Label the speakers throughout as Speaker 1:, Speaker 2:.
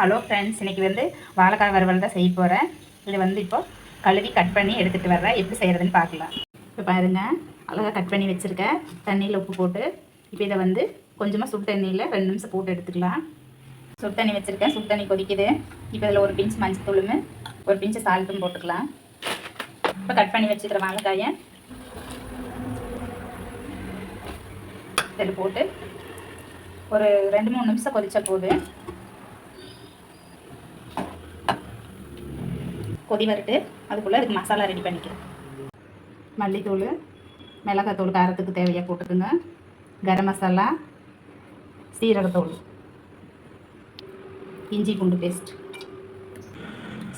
Speaker 1: Hello friends, இன்றைக்கி வாழைக்காய் வறுவல் தான் செய்ய போகிறேன். இது இப்போ கழுவி கட் பண்ணி எடுத்துகிட்டு வர்றேன். எப்படி செய்கிறதுன்னு பார்க்கலாம். இப்போ பாருங்கள், அழகாக கட் பண்ணி வச்சுருக்கேன். தண்ணியில் உப்பு போட்டு இப்போ இதை கொஞ்சமாக சுடு தண்ணியில் 2 நிமிஷம் போட்டு எடுத்துக்கலாம். சுடு தண்ணி வச்சுருக்கேன். சுடு தண்ணி கொதிக்குது. இப்போ இதில் ஒரு பிஞ்ச் மஞ்சள் தூளும் ஒரு பிஞ்சு சால்ட்டும் போட்டுக்கலாம். இப்போ கட் பண்ணி வச்சுக்கிற வாழைக்காயை இதில் போட்டு ஒரு 2-3 நிமிஷம் கொதிச்ச போது கொதி வரட்டு. அதுக்குள்ளே இதுக்கு மசாலா ரெடி பண்ணிக்கிறேன். மல்லித்தூள், மிளகாத்தூள் காரத்துக்கு தேவையாக போட்டுக்குங்க. கரம் மசாலா, சீரகத்தூள், இஞ்சி பூண்டு பேஸ்ட்,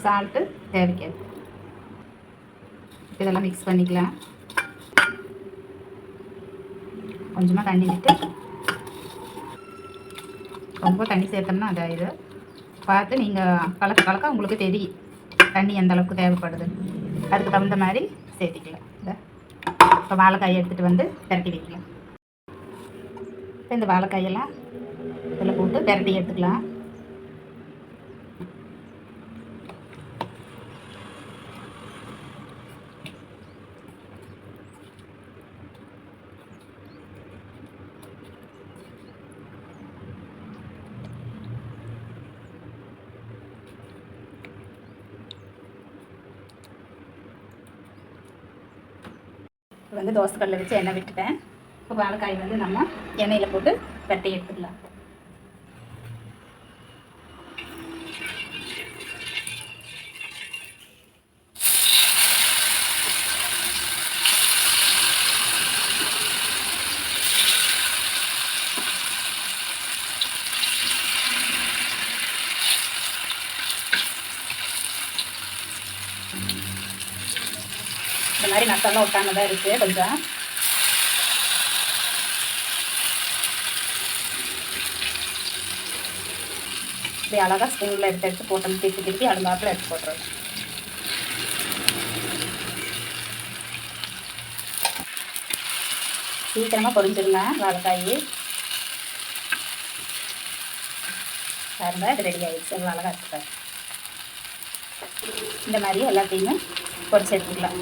Speaker 1: சால்ட்டு தேவைக்காது. இதெல்லாம் மிக்ஸ் பண்ணிக்கலாம். கொஞ்சமாக தண்ணி விட்டு, ரொம்ப தண்ணி சேர்த்தோம்னா அதாயிடு. பார்த்து நீங்கள் கலக்க உங்களுக்கு தெரியும் தண்ணி எந்த அளவுக்கு தேவைப்படுது. அதுக்கு தகுந்த மாதிரி சேர்த்திக்கலாம். இப்போ வாழைக்காயை எடுத்துகிட்டு பிரட்டி வைக்கலாம். இப்போ இந்த வாழைக்காயெல்லாம் இதில் போட்டு பிரட்டி எடுத்துக்கலாம். தோசைக்கல்லில் வச்சு எண்ணெய் விட்டுட்டேன். இப்போ வாழைக்காய் நம்ம எண்ணெயில் போட்டு வெட்டி எடுத்துக்கலாம். இந்த மாதிரி மசாலா ஒட்டாமல் தான் இருக்குது. கொஞ்சம் இப்படி அழகாக ஸ்பூனில் எடுத்து போட்டோம். திருப்பி அடுந்தாப்பில் எடுத்து போட்டுருவோம். சீக்கிரமாக பொரிஞ்சிருங்க வாழைக்காய். பாருங்க, இது ரெடி ஆகிடுச்சு. அவ்வளோ அழகாக இருக்குது. இந்த மாதிரி எல்லாத்தையுமே பொரிச்சு எடுத்துக்கலாம்.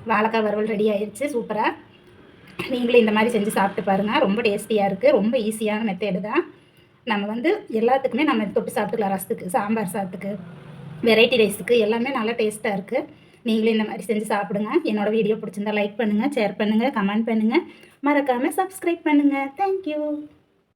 Speaker 1: வாழைக்காய் வறுவல் ரெடி ஆயிடுச்சு. சூப்பராக நீங்களும் இந்த மாதிரி செஞ்சு சாப்பிட்டு பாருங்கள். ரொம்ப டேஸ்டியாக இருக்குது. ரொம்ப ஈஸியான மெத்தேடு தான். நம்ம எல்லாத்துக்குமே நம்ம தொட்டு சாப்பிட்டுக்கலாம். ரசத்துக்கு, சாம்பார் சாதத்துக்கு, வெரைட்டி ரைஸுக்கு எல்லாமே நல்லா டேஸ்ட்டாக இருக்குது. நீங்களும் இந்த மாதிரி செஞ்சு சாப்பிடுங்க. என்னோடய வீடியோ பிடிச்சிருந்தா லைக் பண்ணுங்கள், ஷேர் பண்ணுங்கள், கமெண்ட் பண்ணுங்கள். மறக்காமல் சப்ஸ்கிரைப் பண்ணுங்கள். தேங்க்யூ.